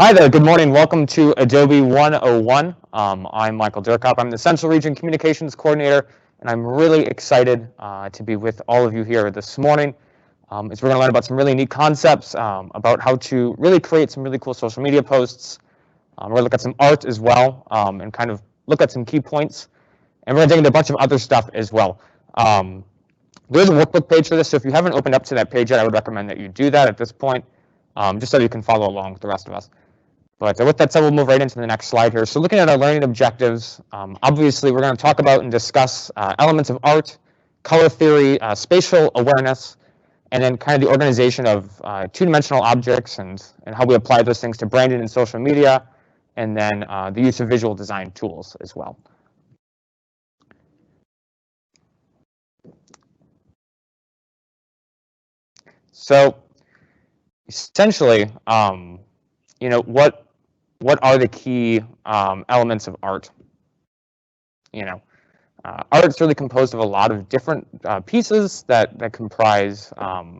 Hi there, good morning. Welcome to Adobe 101. I'm Michael Durkop. I'm the Central Region Communications Coordinator, and I'm really excited to be with all of you here this morning. As we're going to learn about some really neat concepts about how to really create some really cool social media posts. We're going to look at some art as well and kind of look at some key points. And we're going to dig into a bunch of other stuff as well. There's a workbook page for this, so if you haven't opened up to that page yet, I would recommend that you do that at this point, just so you can follow along with the rest of us. But with that said, we'll move right into the next slide here. So looking at our learning objectives, obviously we're going to talk about and discuss elements of art, color theory, spatial awareness, and then kind of the organization of two-dimensional objects and how we apply those things to branding and social media, and then the use of visual design tools as well. So essentially, what are the key elements of art? Art's really composed of a lot of different pieces that comprise a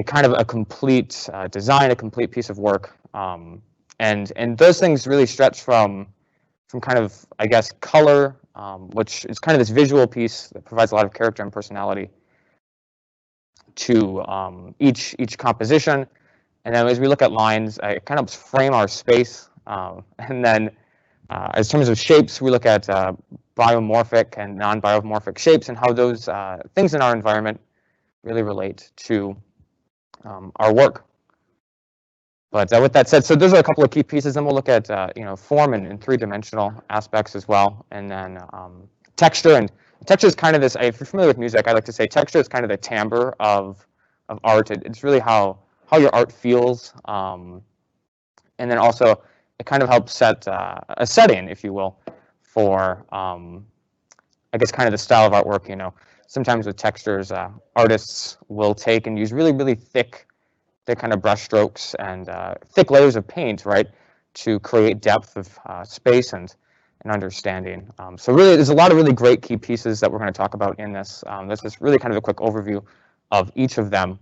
kind of a complete design, a complete piece of work, and those things really stretch from kind of, I guess, color, which is kind of this visual piece that provides a lot of character and personality to each composition. And then as we look at lines, it kind of frame our space. And then as terms of shapes, we look at biomorphic and non-biomorphic shapes and how those things in our environment really relate to our work. But with that said, so those are a couple of key pieces. Then we'll look at form and three-dimensional aspects as well. And then texture. And texture is kind of this, if you're familiar with music, I like to say texture is kind of the timbre of art. It's really how your art feels, and then also it kind of helps set a setting, if you will, for I guess kind of the style of artwork. Sometimes with textures, artists will take and use really thick kind of brush strokes and thick layers of paint, right, to create depth of space and understanding. So really, there's a lot of really great key pieces that we're going to talk about in this. This is really kind of a quick overview of each of them.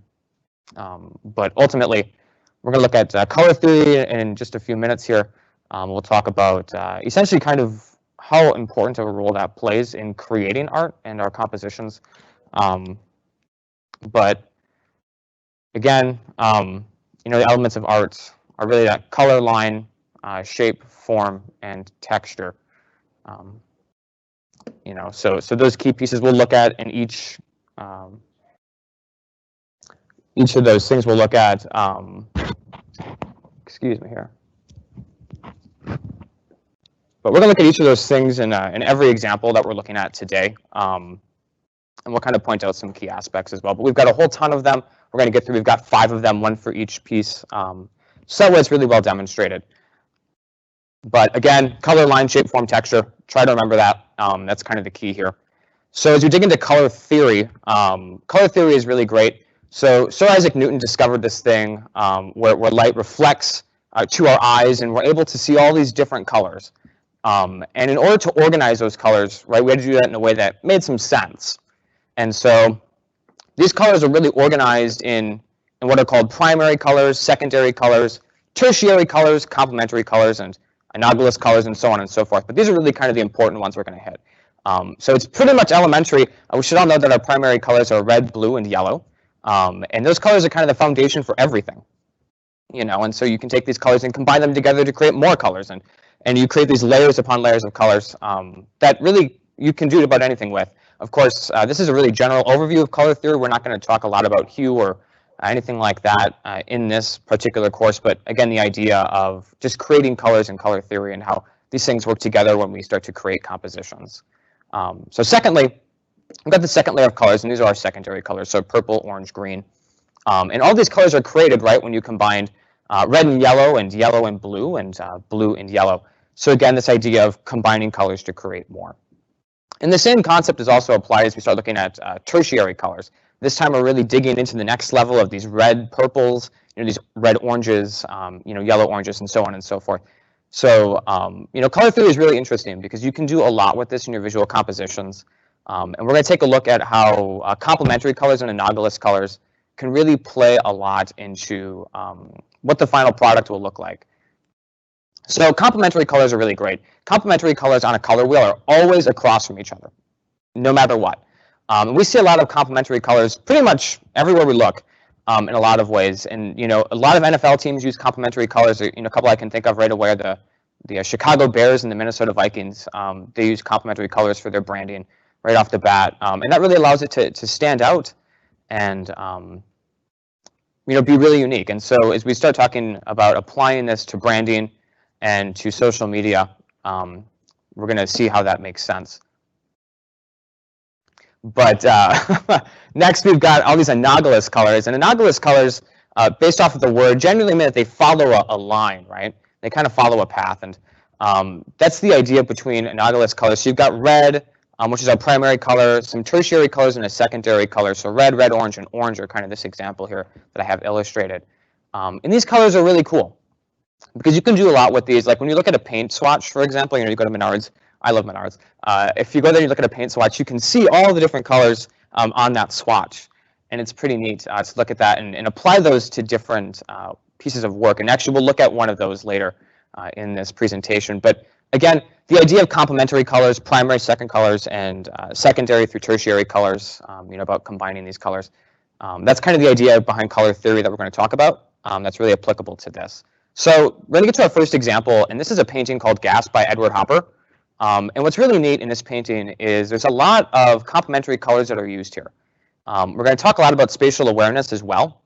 But ultimately, we're going to look at color theory in just a few minutes here. We'll talk about essentially kind of how important of a role that plays in creating art and our compositions. But again, the elements of art are really that color, line, shape, form, and texture. So those key pieces we'll look at in each of those things we'll look at, excuse me here. But we're going to look at each of those things in every example that we're looking at today. And we'll kind of point out some key aspects as well. But we've got a whole ton of them. We're going to get through. We've got 5 of them, one for each piece. So that way it's really well demonstrated. But again, color, line, shape, form, texture. Try to remember that. That's kind of the key here. So as you dig into color theory is really great. So Sir Isaac Newton discovered this thing where light reflects to our eyes, and we're able to see all these different colors. And in order to organize those colors, right, we had to do that in a way that made some sense. And so these colors are really organized in what are called primary colors, secondary colors, tertiary colors, complementary colors, and analogous colors, and so on and so forth. But these are really kind of the important ones we're going to hit. So it's pretty much elementary. We should all know that our primary colors are red, blue, and yellow. And those colors are kind of the foundation for everything. And so you can take these colors and combine them together to create more colors. And you create these layers upon layers of colors that really you can do about anything with. Of course, this is a really general overview of color theory. We're not going to talk a lot about hue or anything like that in this particular course. But again, the idea of just creating colors and color theory and how these things work together when we start to create compositions. So secondly, we've got the second layer of colors, and these are our secondary colors, so purple, orange, green. And all these colors are created, right, when you combine red and yellow and blue and yellow. So again, this idea of combining colors to create more. And the same concept is also applied as we start looking at tertiary colors. This time we're really digging into the next level of these red purples, these red oranges, yellow oranges, and so on and so forth. So, color theory is really interesting because you can do a lot with this in your visual compositions. And we're going to take a look at how complementary colors and analogous colors can really play a lot into what the final product will look like. So complementary colors are really great. Complementary colors on a color wheel are always across from each other, no matter what. We see a lot of complementary colors pretty much everywhere we look, in a lot of ways. And a lot of NFL teams use complementary colors. A couple I can think of right away are the Chicago Bears and the Minnesota Vikings. They use complementary colors for their branding right off the bat, and that really allows it to stand out and be really unique. And so as we start talking about applying this to branding and to social media, we're going to see how that makes sense. But next, we've got all these analogous colors. And analogous colors, based off of the word, generally mean that they follow a line, right? They kind of follow a path. And that's the idea between analogous colors. So you've got red, which is our primary color, some tertiary colors, and a secondary color. So red, orange, and orange are kind of this example here that I have illustrated. And these colors are really cool because you can do a lot with these. Like when you look at a paint swatch, for example, you go to Menards. I love Menards. If you go there and you look at a paint swatch, you can see all the different colors on that swatch. And it's pretty neat to look at that and apply those to different pieces of work. And actually, we'll look at one of those later in this presentation. But again, the idea of complementary colors, primary, second colors, and secondary through tertiary colors, about combining these colors. That's kind of the idea behind color theory that we're going to talk about. That's really applicable to this. So we're going to get to our first example, and this is a painting called Gas by Edward Hopper. And what's really neat in this painting is there's a lot of complementary colors that are used here. We're going to talk a lot about spatial awareness as well.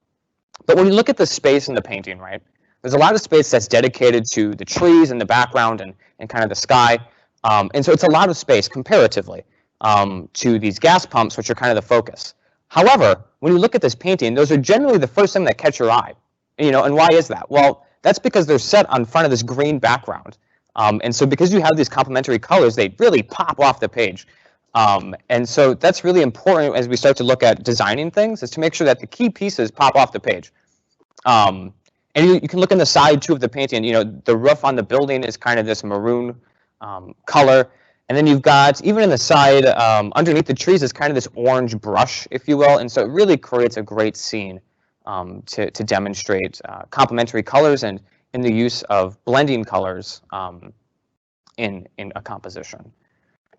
But when you look at the space in the painting, right, there's a lot of space that's dedicated to the trees in the background and kind of the sky. And so it's a lot of space comparatively to these gas pumps, which are kind of the focus. However, when you look at this painting, those are generally the first thing that catch your eye. And why is that? Well, that's because they're set on front of this green background. And so because you have these complementary colors, they really pop off the page. And so that's really important as we start to look at designing things, is to make sure that the key pieces pop off the page. And you can look in the side too of the painting. The roof on the building is kind of this maroon color. And then you've got, even in the side, underneath the trees is kind of this orange brush, if you will. And so it really creates a great scene to demonstrate complementary colors and in the use of blending colors in a composition.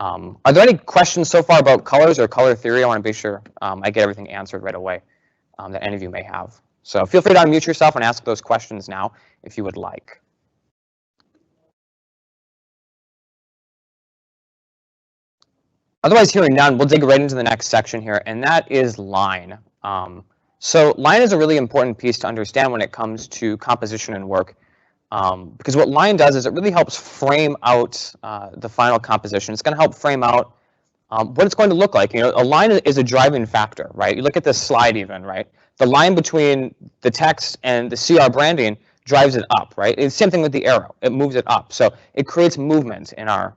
Are there any questions so far about colors or color theory? I want to be sure I get everything answered right away that any of you may have. So feel free to unmute yourself and ask those questions now if you would like. Otherwise, hearing none, we'll dig right into the next section here, and that is line. So line is a really important piece to understand when it comes to composition and work, because what line does is it really helps frame out the final composition. It's going to help frame out what it's going to look like. A line is a driving factor, right? You look at this slide even, right? The line between the text and the CR branding drives it up, right? It's the same thing with the arrow. It moves it up. So it creates movement in our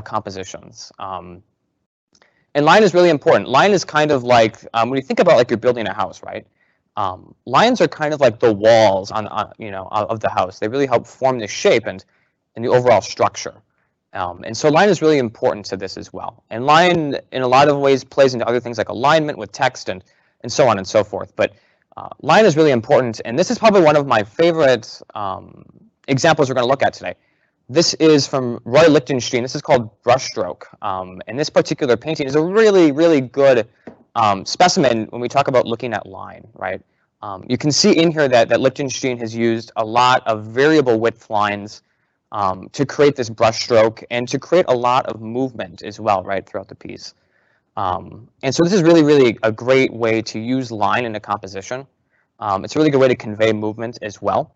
compositions. And line is really important. Line is kind of like, when you think about like you're building a house, right? Lines are kind of like the walls of the house. They really help form the shape and the overall structure. And so line is really important to this as well. And line, in a lot of ways, plays into other things like alignment with text and so on and so forth. But line is really important. And this is probably one of my favorite examples we're going to look at today. This is from Roy Lichtenstein. This is called Brushstroke. And this particular painting is a really, really good specimen when we talk about looking at line, right? You can see in here that Lichtenstein has used a lot of variable width lines to create this brushstroke and to create a lot of movement as well, right, throughout the piece. And so this is really, really a great way to use line in a composition. It's a really good way to convey movement as well.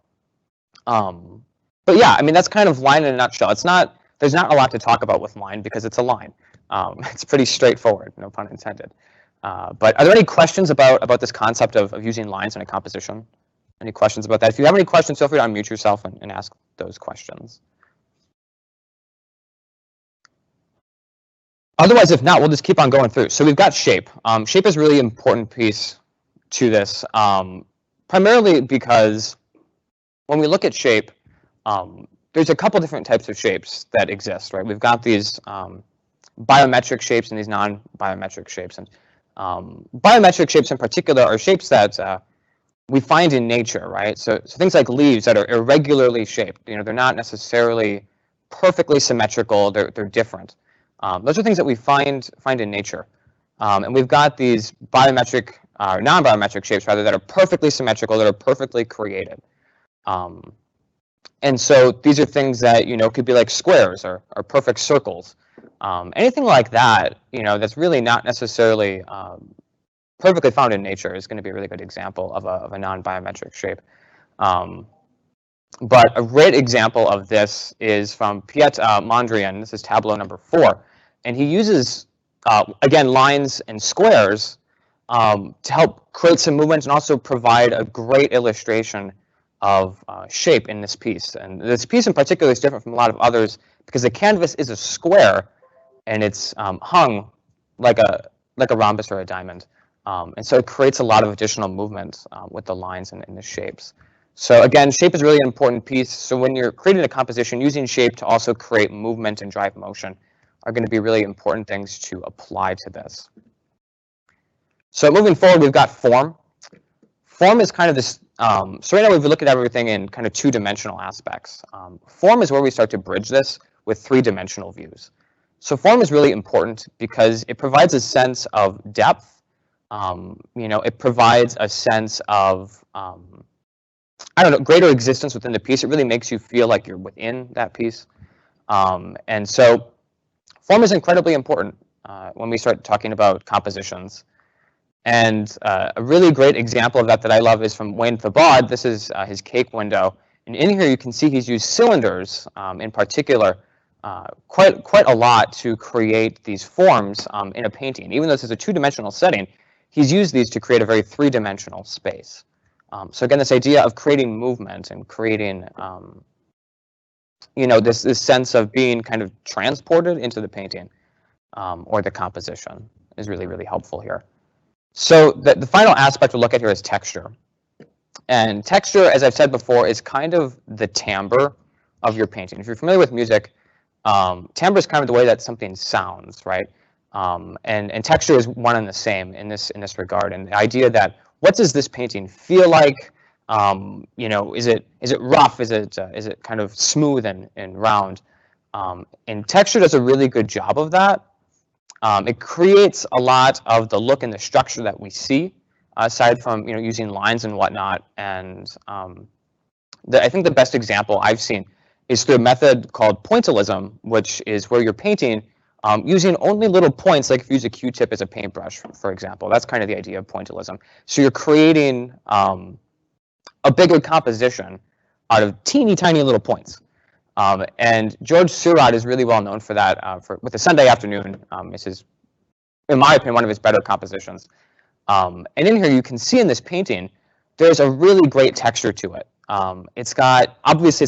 But yeah, I mean, that's kind of line in a nutshell. There's not a lot to talk about with line because it's a line. It's pretty straightforward, no pun intended. But are there any questions about this concept of using lines in a composition? Any questions about that? If you have any questions, feel free to unmute yourself and ask those questions. Otherwise, if not, we'll just keep on going through. So we've got shape. Shape is a really important piece to this, primarily because when we look at shape, there's a couple different types of shapes that exist, right? We've got these biometric shapes and these non-biometric shapes. And Biometric shapes in particular are shapes that we find in nature, right? So things like leaves that are irregularly shaped, they're not necessarily perfectly symmetrical, they're different. Those are things that we find in nature. And we've got these biometric, non-biometric shapes rather, that are perfectly symmetrical, that are perfectly created. And so these are things that, could be like squares or perfect circles. Anything like that, that's really not necessarily perfectly found in nature is going to be a really good example of a non-biometric shape. But a great example of this is from Piet Mondrian. This is tableau number 4. And he uses, again, lines and squares to help create some movement and also provide a great illustration of shape in this piece. And this piece in particular is different from a lot of others because the canvas is a square and it's hung like a rhombus or a diamond. And so it creates a lot of additional movement with the lines and the shapes. So again, shape is really an important piece. So when you're creating a composition, using shape to also create movement and drive motion are going to be really important things to apply to this. So moving forward, we've got form. Form is kind of this, so right now we've looked at everything in kind of 2-dimensional aspects. Form is where we start to bridge this with 3-dimensional views. So form is really important because it provides a sense of depth. It provides a sense of, greater existence within the piece. It really makes you feel like you're within that piece. And so form is incredibly important when we start talking about compositions. And a really great example of that I love is from Wayne Thabad. This is his cake window. And in here you can see he's used cylinders in particular quite a lot to create these forms in a painting. Even though this is a 2-dimensional setting, he's used these to create a very 3-dimensional space. So again, this idea of creating movement and creating, this sense of being kind of transported into the painting or the composition is really, really helpful here. So the final aspect we'll look at here is texture. And texture, as I've said before, is kind of the timbre of your painting. If you're familiar with music, timbre is kind of the way that something sounds, right? And texture is one and the same in this regard. And the idea that what does this painting feel like? Is it rough? Is it kind of smooth and round? And texture does a really good job of that. It creates a lot of the look and the structure that we see, aside from using lines and whatnot. And I think the best example I've seen is through a method called pointillism, which is where you're painting using only little points, like if you use a Q-tip as a paintbrush, for example. That's kind of the idea of pointillism. So you're creating a bigger composition out of teeny tiny little points. And George Seurat is really well known for that. With the Sunday Afternoon, this is, in my opinion, one of his better compositions. And in here, you can see in this painting, there's a really great texture to it. Obviously, it's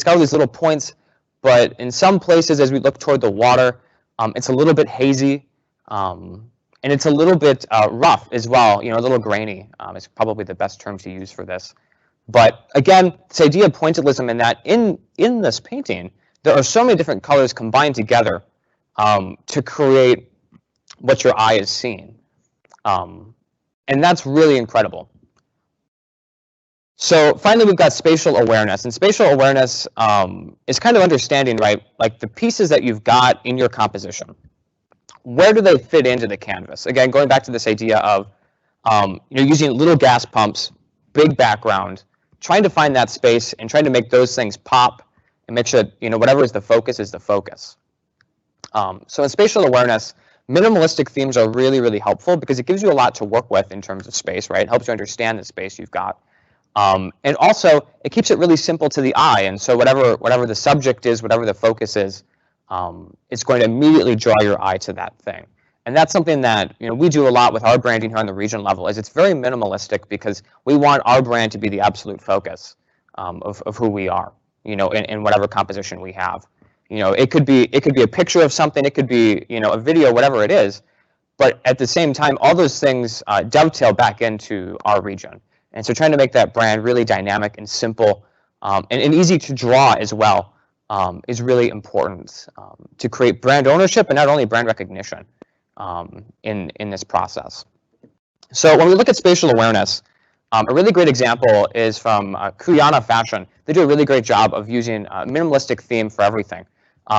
got all these little points, but in some places, as we look toward the water, it's a little bit hazy, and it's a little bit rough as well. A little grainy is probably the best term to use for this. But again, this idea of pointillism in that in this painting, there are so many different colors combined together to create what your eye is seeing. And that's really incredible. So finally, we've got spatial awareness. And spatial awareness is kind of understanding, right, like the pieces that you've got in your composition. Where do they fit into the canvas? Again, going back to this idea of using little gas pumps, big background, trying to find that space and trying to make those things pop and make sure that whatever is the focus is the focus. So in spatial awareness, minimalistic themes are really, really helpful because it gives you a lot to work with in terms of space, right? It helps you understand the space you've got. And also, it keeps it really simple to the eye. And so whatever the subject is, whatever the focus is, it's going to immediately draw your eye to that thing. And that's something that we do a lot with our branding here on the region level. Is it's very minimalistic because we want our brand to be the absolute focus of who we are. In whatever composition we have. It could be a picture of something. It could be a video, whatever it is. But at the same time, all those things dovetail back into our region. And so trying to make that brand really dynamic and simple and easy to draw as well is really important to create brand ownership and not only brand recognition in this process. So when we look at spatial awareness, a really great example is from Kuyana Fashion. They do a really great job of using a minimalistic theme for everything.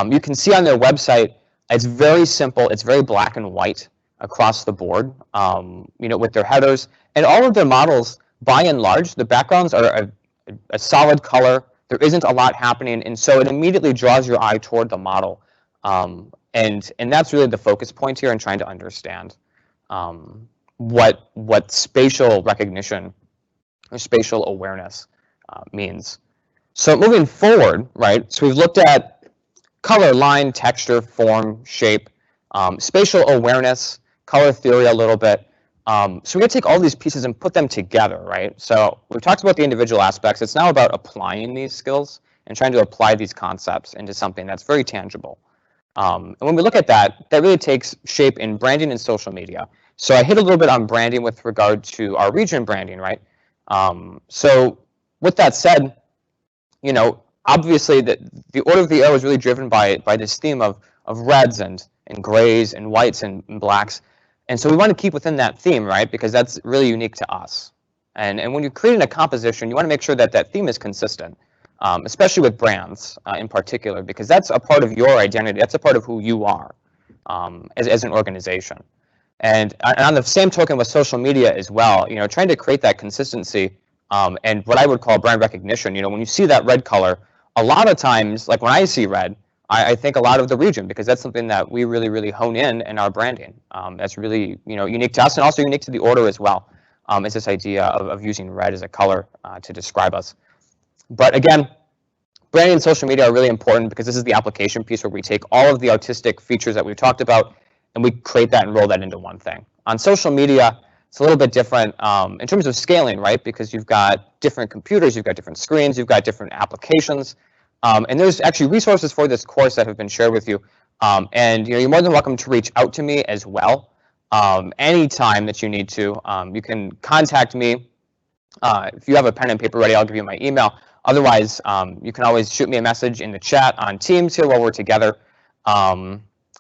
You can see on their website, it's very simple. It's very black and white across the board, with their headers. And all of their models, by and large, the backgrounds are a solid color. There isn't a lot happening, and so it immediately draws your eye toward the model. And that's really the focus point here in trying to understand what spatial recognition or spatial awareness means. So moving forward, right, so we've looked at color, line, texture, form, shape, spatial awareness, color theory a little bit. So we're going to take all these pieces and put them together, right? So we've talked about the individual aspects. It's now about applying these skills and trying to apply these concepts into something that's very tangible. And when we look at that, that really takes shape in branding and social media. So I hit a little bit on branding with regard to our region branding, right? So with that said, obviously the order of the arrow is really driven by this theme of reds and grays and whites and blacks. And so we want to keep within that theme, right? Because that's really unique to us. And when you're creating a composition, you want to make sure that that theme is consistent, especially with brands in particular, because that's a part of your identity. That's a part of who you are as an organization. And on the same token with social media as well, trying to create that consistency and what I would call brand recognition. When you see that red color, a lot of times, like when I see red, I think a lot of the region, because that's something that we really, really hone in our branding. That's really, unique to us and also unique to the order as well. Is this idea of using red as a color to describe us. But again, branding and social media are really important because this is the application piece where we take all of the artistic features that we've talked about and we create that and roll that into one thing. On social media, it's a little bit different in terms of scaling, right? Because you've got different computers, you've got different screens, you've got different applications. And there's actually resources for this course that have been shared with you. And you're more than welcome to reach out to me as well. Anytime that you need to, you can contact me. If you have a pen and paper ready, I'll give you my email. Otherwise, you can always shoot me a message in the chat on Teams here while we're together.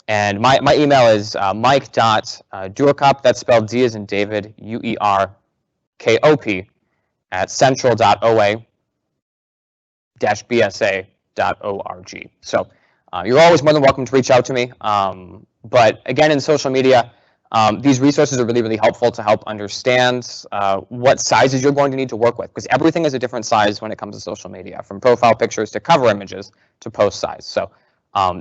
And my email is mike.duerkop, that's spelled D as in David, UERKOP, at central.oa-bsa.org. So you're always more than welcome to reach out to me. But again, in social media, these resources are really, really helpful to help understand what sizes you're going to need to work with, because everything is a different size when it comes to social media, from profile pictures to cover images to post size. So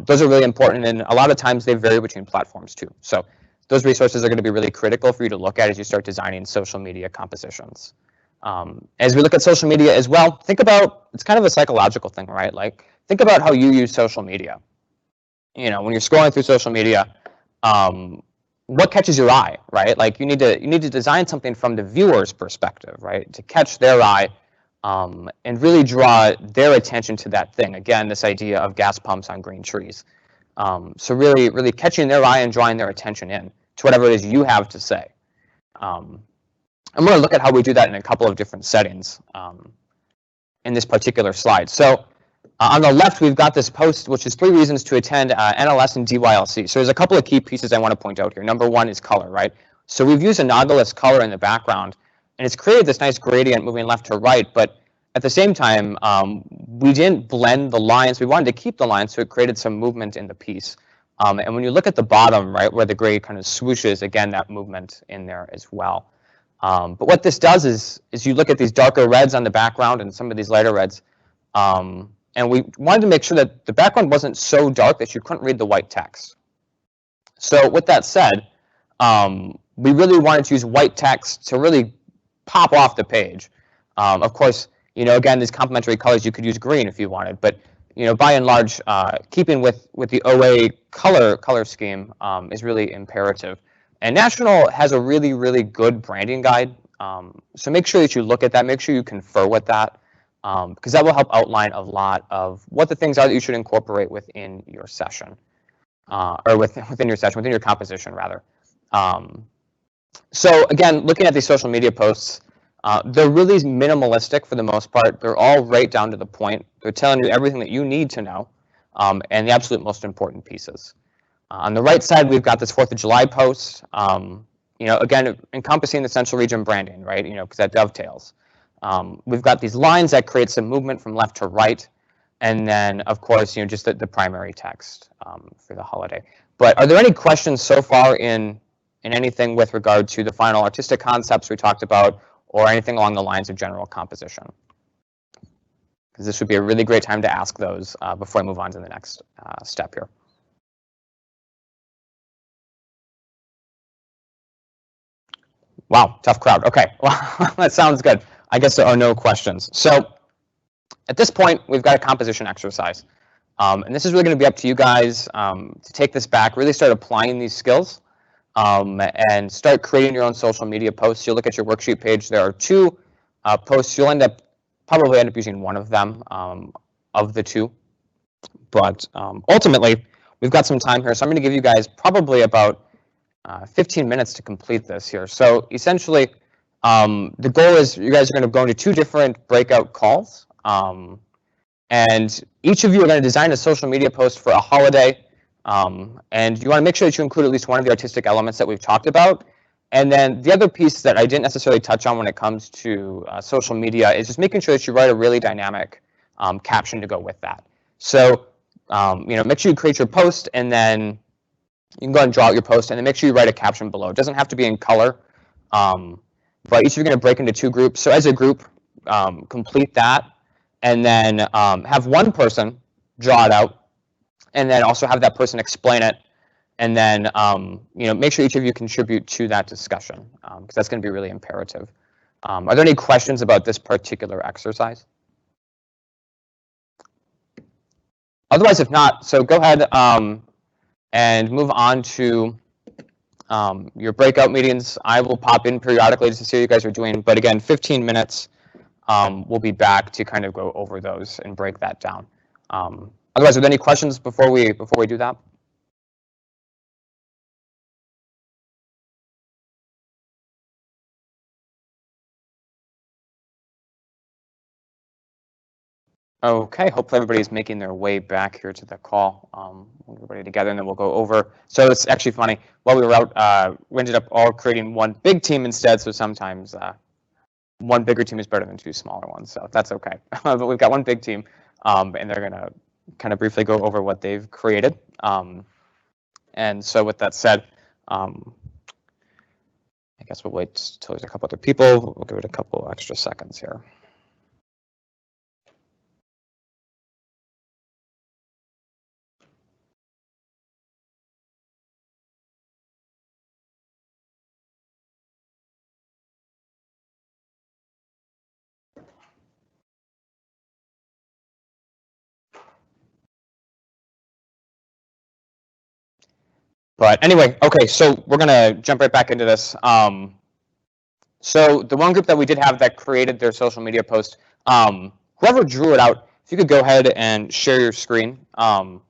those are really important, and a lot of times they vary between platforms too. So those resources are going to be really critical for you to look at as you start designing social media compositions. As we look at social media as well, think about, it's kind of a psychological thing, right? Like, think about how you use social media. When you're scrolling through social media, what catches your eye, right? Like you need to design something from the viewer's perspective, right? To catch their eye and really draw their attention to that thing. Again, this idea of gas pumps on green trees. So really, really catching their eye and drawing their attention in to whatever it is you have to say. I'm going to look at how we do that in a couple of different settings in this particular slide. So on the left, we've got this post, which is 3 reasons to attend NLS and DYLC. So there's a couple of key pieces I want to point out here. Number one is color, right? So we've used a Nautilus color in the background, and it's created this nice gradient moving left to right. But at the same time, we didn't blend the lines. We wanted to keep the lines, so it created some movement in the piece. And when you look at the bottom, right, where the gray kind of swooshes, again, that movement in there as well. But what this does is you look at these darker reds on the background and some of these lighter reds, and we wanted to make sure that the background wasn't so dark that you couldn't read the white text. So with that said, we really wanted to use white text to really pop off the page. Of course, again, these complementary colors, you could use green if you wanted, but by and large, keeping with the OA color scheme is really imperative. And National has a really, really good branding guide. So make sure that you look at that. Make sure you confer with that, because that will help outline a lot of what the things are that you should incorporate within your session, or within your composition, rather. So again, looking at these social media posts, they're really minimalistic for the most part. They're all right down to the point. They're telling you everything that you need to know, and the absolute most important pieces. On the right side, we've got this 4th of July post. again, encompassing the central region branding, right? Because that dovetails. We've got these lines that create some movement from left to right, and then, of course, just the primary text for the holiday. But are there any questions so far in anything with regard to the final artistic concepts we talked about, or anything along the lines of general composition? Because this would be a really great time to ask those before I move on to the next step here. Wow, tough crowd. Okay, well, that sounds good. I guess there are no questions. So at this point, we've got a composition exercise. And this is really going to be up to you guys to take this back, really start applying these skills, and start creating your own social media posts. You'll look at your worksheet page. There are two posts. You'll probably end up using one of them of the two. But ultimately, we've got some time here. So I'm going to give you guys probably about 15 minutes to complete this here. So essentially, the goal is you guys are going to go into 2 different breakout calls. And each of you are going to design a social media post for a holiday. And you want to make sure that you include at least one of the artistic elements that we've talked about. And then the other piece that I didn't necessarily touch on when it comes to social media is just making sure that you write a really dynamic caption to go with that. So, make sure you create your post, and then you can go ahead and draw out your post, and then make sure you write a caption below. It doesn't have to be in color, but each of you are going to break into 2 groups. So as a group, complete that, and then have one person draw it out, and then also have that person explain it, and then make sure each of you contribute to that discussion, because that's going to be really imperative. Are there any questions about this particular exercise? Otherwise, if not, so go ahead and move on to your breakout meetings. I will pop in periodically just to see what you guys are doing. But again, 15 minutes, we'll be back to kind of go over those and break that down. Otherwise, are there any questions before we do that? Okay, hopefully everybody's making their way back here to the call. Everybody together, and then we'll go over. So it's actually funny. While we were out, we ended up all creating one big team instead. So sometimes one bigger team is better than 2 smaller ones. So that's okay. But we've got one big team, and they're going to kind of briefly go over what they've created. And so with that said, I guess we'll wait till there's a couple other people. We'll give it a couple extra seconds here. But anyway, okay, so we're going to jump right back into this. So the one group that we did have that created their social media post, whoever drew it out, if you could go ahead and share your screen, go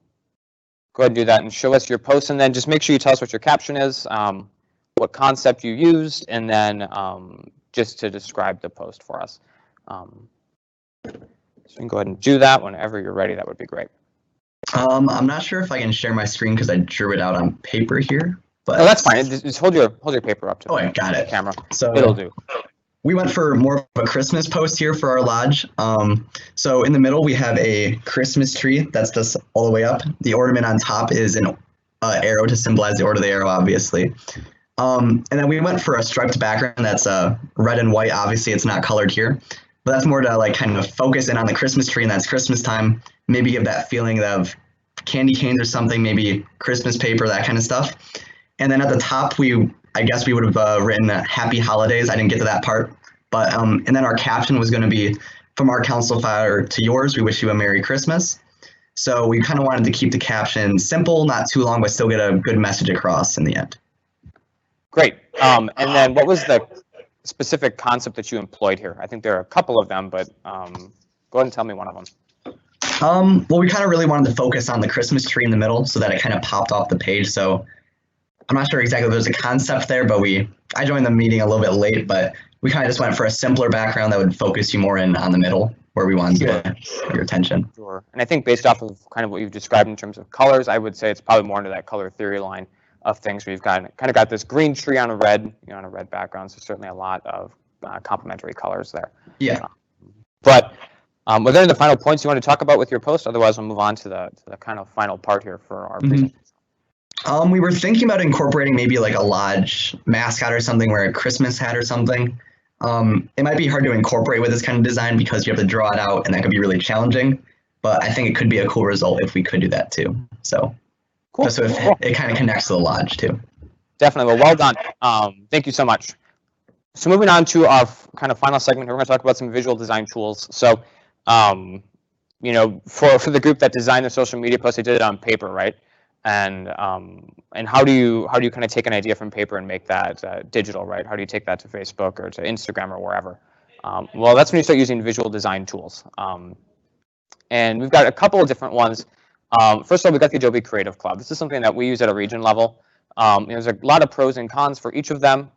ahead and do that and show us your post, and then just make sure you tell us what your caption is, what concept you used, and then just to describe the post for us. So you can go ahead and do that whenever you're ready. That would be great. I'm not sure if I can share my screen because I drew it out on paper here. But no, that's fine. Just hold your paper up to the got it. Camera. So it'll do. We went for more of a Christmas post here for our lodge. So in the middle we have a Christmas tree that's just all the way up. The ornament on top is an arrow to symbolize the order of the arrow, obviously. And then we went for a striped background that's red and white. Obviously, it's not colored here, but that's more to like kind of focus in on the Christmas tree, and that's Christmas time. Maybe give that feeling of candy canes or something, maybe Christmas paper, that kind of stuff. And then at the top, I guess we would have written Happy Holidays. I didn't get to that part, but and then our caption was going to be from our council fire to yours. We wish you a Merry Christmas. So we kind of wanted to keep the caption simple, not too long, but still get a good message across in the end. Great. And then what was the specific concept that you employed here? I think there are a couple of them, but go ahead and tell me one of them. Well, we kind of really wanted to focus on the Christmas tree in the middle so that it kind of popped off the page. So I'm not sure exactly if there's a concept there, but I joined the meeting a little bit late, but we kind of just went for a simpler background that would focus you more in on the middle where we wanted to get your attention. Sure. And I think based off of kind of what you've described in terms of colors, I would say it's probably more into that color theory line. of things where you've kind of got this green tree on a red, on a red background. So certainly a lot of complementary colors there. Yeah. But were there any final points you want to talk about with your post? Otherwise, we'll move on to the kind of final part here for our presentation. We were thinking about incorporating maybe like a lodge mascot or something, wear a Christmas hat or something. It might be hard to incorporate with this kind of design because you have to draw it out, and that could be really challenging. But I think it could be a cool result if we could do that too. So, Cool. so if it kind of connects to the lodge too. Definitely. Well done. Thank you so much. So moving on to our kind of final segment here, we're going to talk about some visual design tools. So, for the group that designed the social media post, they did it on paper, right? And how do you kind of take an idea from paper and make that digital, right? How do you take that to Facebook or to Instagram or wherever? Well, that's when you start using visual design tools. And we've got a couple of different ones. First of all, we've got the Adobe Creative Cloud. This is something that we use at a region level. There's a lot of pros and cons for each of them.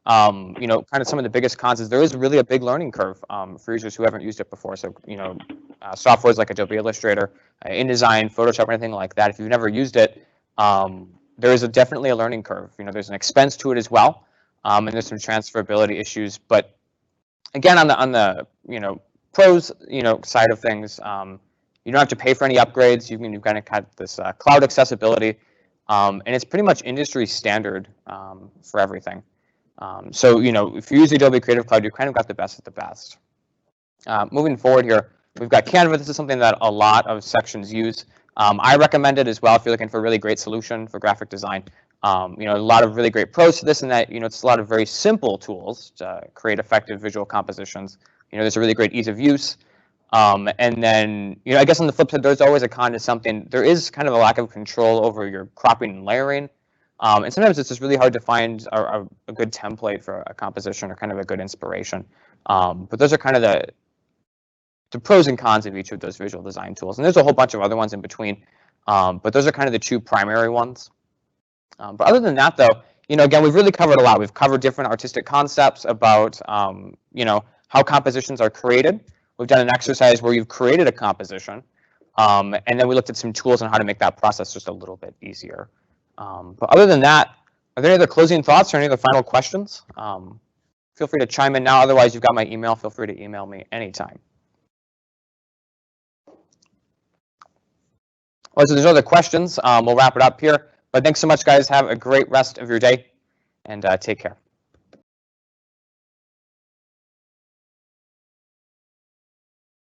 Kind of some of the biggest cons is there is really a big learning curve for users who haven't used it before. So, softwares like Adobe Illustrator, InDesign, Photoshop, or anything like that, if you've never used it, there is definitely a learning curve. There's an expense to it as well, and there's some transferability issues. But again, on the pros side of things, you don't have to pay for any upgrades. You've kind of got this cloud accessibility, and it's pretty much industry standard for everything. So if you use the Adobe Creative Cloud, you kind of got the best of the best. Moving forward here, we've got Canva. This is something that a lot of sections use. I recommend it as well if you're looking for a really great solution for graphic design. A lot of really great pros to this, and that it's a lot of very simple tools to create effective visual compositions. There's a really great ease of use. And then, I guess on the flip side, there's always a con to something. There is kind of a lack of control over your cropping and layering. And sometimes it's just really hard to find a good template for a composition or kind of a good inspiration. But those are kind of the pros and cons of each of those visual design tools. And there's a whole bunch of other ones in between. But those are kind of the two primary ones. But other than that, though, again, we've really covered a lot. We've covered different artistic concepts about, how compositions are created. We've done an exercise where you've created a composition. And then we looked at some tools on how to make that process just a little bit easier. But other than that, are there any other closing thoughts or any other final questions? Feel free to chime in now. Otherwise, you've got my email. Feel free to email me anytime. Well, so there's no other questions. We'll wrap it up here. But thanks so much, guys. Have a great rest of your day, and take care.